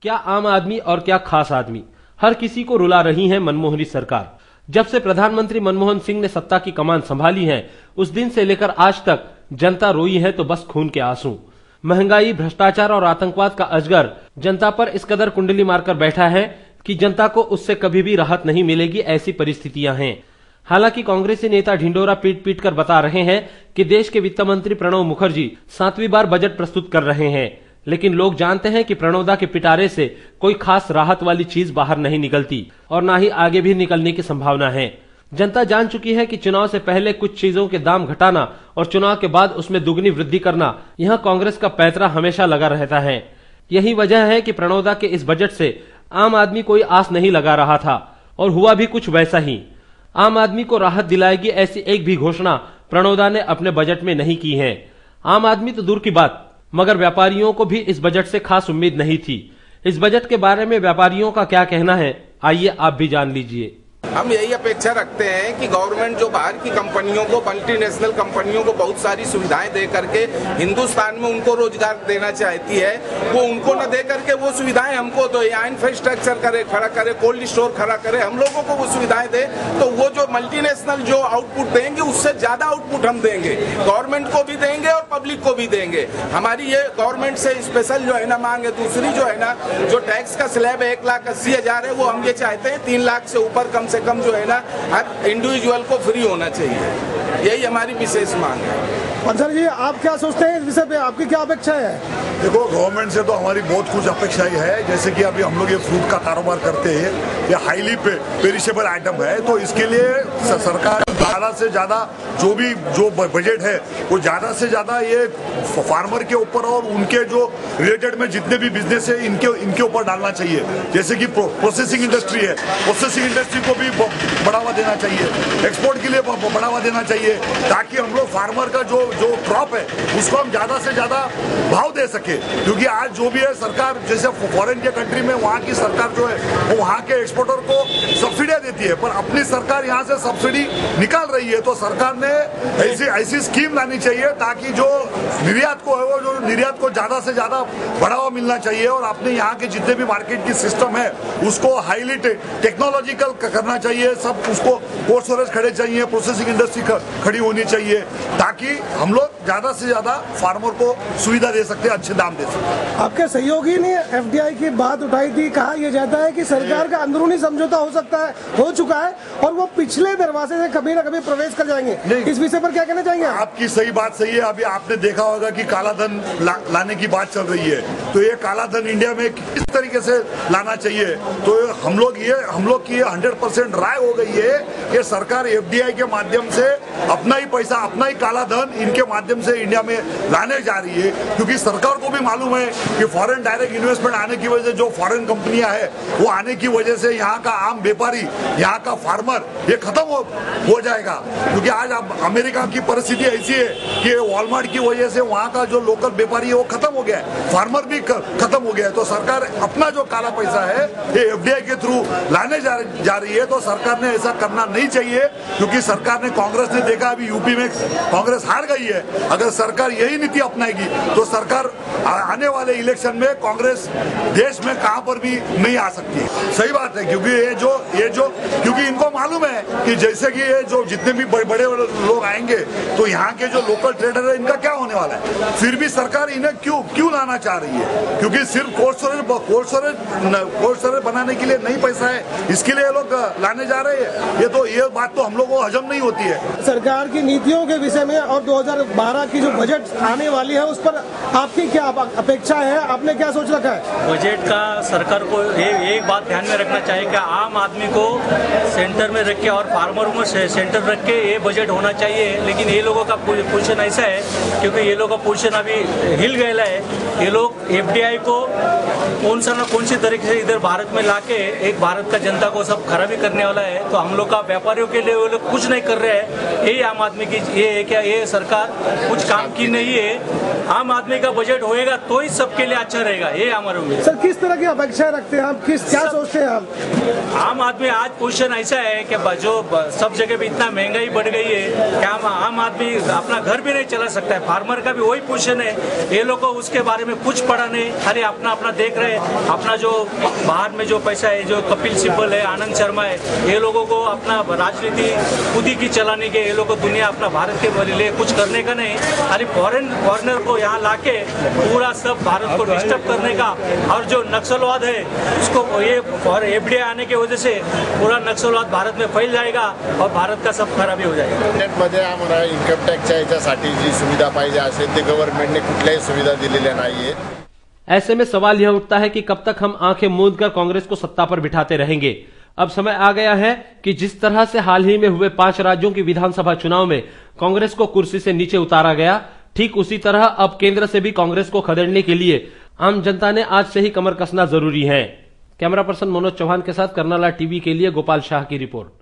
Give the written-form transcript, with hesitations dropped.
क्या आम आदमी और क्या खास आदमी, हर किसी को रुला रही है मनमोहनी सरकार। जब से प्रधानमंत्री मनमोहन सिंह ने सत्ता की कमान संभाली है, उस दिन से लेकर आज तक जनता रोई है तो बस खून के आंसू। महंगाई, भ्रष्टाचार और आतंकवाद का अजगर जनता पर इस कदर कुंडली मारकर बैठा है कि जनता को उससे कभी भी राहत नहीं मिलेगी, ऐसी परिस्थितियां हैं। हालांकि कांग्रेसी नेता ढिंडोरा पीट पीट कर बता रहे हैं कि देश के वित्त मंत्री प्रणब मुखर्जी 7वीं बार बजट प्रस्तुत कर रहे हैं, लेकिन लोग जानते हैं कि प्रणोदा के पिटारे से कोई खास राहत वाली चीज बाहर नहीं निकलती और ना ही आगे भी निकलने की संभावना है। जनता जान चुकी है कि चुनाव से पहले कुछ चीजों के दाम घटाना और चुनाव के बाद उसमें दुगनी वृद्धि करना, यह कांग्रेस का पैंतरा हमेशा लगा रहता है। यही वजह है कि प्रणोदा के इस बजट से आम आदमी कोई आस नहीं लगा रहा था और हुआ भी कुछ वैसा ही। आम आदमी को राहत दिलाएगी ऐसी एक भी घोषणा प्रणोदा ने अपने बजट में नहीं की है। आम आदमी तो दूर की बात, मगर व्यापारियों को भी इस बजट से खास उम्मीद नहीं थी। इस बजट के बारे में व्यापारियों का क्या कहना है, आइए आप भी जान लीजिए। हम यही अपेक्षा रखते हैं कि गवर्नमेंट जो बाहर की कंपनियों को, मल्टीनेशनल कंपनियों को बहुत सारी सुविधाएं दे करके हिंदुस्तान में उनको रोजगार देना चाहती है, वो उनको न दे करके वो सुविधाएं हमको दो। यहाँ इंफ्रास्ट्रक्चर खड़ा करे, कोल्ड स्टोर खड़ा करे, हम लोगों को वो सुविधाएं दे, तो वो जो मल्टीनेशनल जो आउटपुट देंगे उससे ज्यादा आउटपुट हम देंगे, गवर्नमेंट को भी देंगे और पब्लिक को भी देंगे। हमारी ये गवर्नमेंट से स्पेशल जो है ना मांग है। दूसरी जो है ना, जो टैक्स का स्लैब 1,80,000 है, वो हम ये चाहते हैं 3 लाख से ऊपर कम से कम जो है ना हर इंडिविजुअल को फ्री होना चाहिए। यही हमारी विशेष मांग है। और सर जी, आप क्या सोचते हैं इस विषय पे, आपकी क्या अपेक्षा है? देखो, गवर्नमेंट से तो हमारी बहुत कुछ अपेक्षाएं है। जैसे कि अभी हम लोग ये फ्रूट का कारोबार करते हैं, ये हाईली पेरिशेबल आइटम है, तो इसके लिए सरकार ज्यादा से ज्यादा जो बजट है वो ज्यादा से ज्यादा ये फार्मर के ऊपर और उनके जो रिलेटेड में जितने भी बिजनेस है इनके ऊपर डालना चाहिए। जैसे कि प्रोसेसिंग इंडस्ट्री है, प्रोसेसिंग इंडस्ट्री को भी बढ़ावा देना चाहिए, एक्सपोर्ट के लिए बढ़ावा देना चाहिए, ताकि हम लोग फार्मर का जो क्रॉप है उसको हम ज्यादा से ज्यादा भाव दे सके। क्योंकि आज जो भी है सरकार, जैसे फॉरेन के कंट्री में वहाँ की सरकार जो है वो वहाँ के एक्सपोर्टर को सब्सिडियां देती है, पर अपनी सरकार यहाँ से सब्सिडी निकाल रही है। तो सरकार ने ऐसी स्कीम लानी चाहिए ताकि जो निर्यात को है वो जो निर्यात को ज्यादा से ज्यादा बढ़ावा मिलना चाहिए, और अपने यहाँ के जितने भी मार्केट की सिस्टम है उसको हाईली टेक्नोलॉजिकल करना चाहिए। सब उसको कोल्ड स्टोरेज खड़े चाहिए, प्रोसेसिंग इंडस्ट्री खड़ी होनी चाहिए, ताकि हम लोग ज्यादा से ज्यादा फार्मर को सुविधा दे सकते हैं, अच्छे दाम दे सकते हैं। आपके सहयोगी ने एफडीआई की बात उठाई थी, कहा यह जाता है कि सरकार का अंदरूनी समझौता हो चुका है और वो पिछले दरवाजे से कभी ना कभी प्रवेश कर जाएंगे। इस विषय पर क्या कहना चाहेंगे? आपकी सही बात सही है। अभी आपने देखा होगा कि काला धन लाने की बात चल रही है, तो ये काला धन इंडिया में किस तरीके से लाना चाहिए, तो हम लोग की 100% राय हो गई है कि सरकार एफडीआई के माध्यम से अपना ही पैसा, अपना ही काला धन इनके माध्यम से इंडिया में लाने जा रही है। क्योंकि सरकार को भी मालूम है कि फॉरेन डायरेक्ट इन्वेस्टमेंट आने की वजह से जो फॉरेन कंपनियां हैं वो आने की वजह से यहाँ का आम व्यापारी, यहाँ का फार्मर ये खत्म हो जाएगा। क्योंकि आज अमेरिका की परिस्थिति ऐसी है कि वॉलमार्ट की वजह से वहाँ का जो लोकल व्यापारी है वो खत्म हो गया है, फार्मर भी खत्म हो गया है। तो सरकार अपना जो काला पैसा है ये एफडीआई के थ्रू लाने जा रही है। तो सरकार ने ऐसा करना नहीं चाहिए, क्योंकि सरकार ने, कांग्रेस ने देखा अभी यूपी में कांग्रेस हार गई है। अगर सरकार यही नीति अपनाएगी तो सरकार आने वाले इलेक्शन में कांग्रेस देश में कहां पर भी नहीं आ सकती। सही बात है, क्योंकि ये जो क्योंकि इनको मालूम है कि जैसे कि ये जो जितने भी बड़े लोग आएंगे तो यहाँ के जो लोकल ट्रेडर है इनका क्या होने वाला है। फिर भी सरकार इन्हें क्यों लाना चाह रही है? क्योंकि सिर्फ कोल्ड स्टोरेज बनाने के लिए नहीं पैसा है, इसके लिए लोग लाने जा रहे हैं। ये बात तो हम लोगों को हजम नहीं होती है। सरकार की नीतियों के विषय में और 2012 की जो बजट आने वाली है उस पर आपकी क्या अपेक्षा है, आपने क्या सोच रखा है? बजट का सरकार को एक बात ध्यान में रखना चाहिए कि आम आदमी को सेंटर में रख के और फार्मरों को सेंटर रख के ये बजट होना चाहिए। लेकिन ये लोगों का पोजीशन ऐसा है, क्योंकि ये लोगों का पोजीशन अभी हिल गया है। ये लोग एफडीआई को कौन सी तरीके से इधर भारत में लाके एक भारत का जनता को सब खराबी करने वाला है। तो हम लोग का व्यापारियों के लिए वो लोग कुछ नहीं कर रहे हैं। यही आम आदमी की ये है क्या, ये सरकार कुछ काम की नहीं है। आम आदमी का बजट होएगा तो ही सबके लिए अच्छा रहेगा, ये हमारा उम्मीद। सर किस तरह की अपेक्षाएं रखते हैं आप, क्या सोचते हैं आप? आम आदमी आज पोजीशन ऐसा है कि जो सब जगह भी इतना महंगाई बढ़ गई है कि आम आदमी अपना घर भी नहीं चला सकता है। फार्मर का भी वही पोजीशन है। ये लोग को उसके बारे में कुछ पड़ा नहीं, खाली अपना अपना देख रहे हैं। अपना जो बाहर में जो पैसा है, जो कपिल सिब्बल है, आनंद शर्मा है, ये लोगों को अपना राजनीति खुद ही की चलाने के, ये लोग को दुनिया अपना भारत के लिए कुछ करने का नहीं, खाली फॉरेनर को यहाँ लाके पूरा सब भारत को डिस्टर्ब करने का। और जो नक्सलवाद है उसको ये एफडीआई आने की वजह से पूरा नक्सलवाद भारत में फैल जाएगा और भारत का सब खराबी हो जाएगा। मध्ये आम्हाला इन्कम टॅक्सच्या याच्यासाठी जी सुविधा पाहिजे असेल ते गव्हर्नमेंटने कुठल्याही सुविधा दिलेल्या नाहीये। ऐसे में सवाल यह उठता है कि कब तक हम आंखें मूंद कर कांग्रेस को सत्ता पर बिठाते रहेंगे। अब समय आ गया है कि जिस तरह से हाल ही में हुए 5 राज्यों की विधानसभा चुनाव में कांग्रेस को कुर्सी से नीचे उतारा गया, ठीक उसी तरह अब केंद्र से भी कांग्रेस को खदेड़ने के लिए आम जनता ने आज से ही कमर कसना जरूरी है। कैमरा पर्सन मनोज चौहान के साथ कर्नाला टीवी के लिए गोपाल शाह की रिपोर्ट।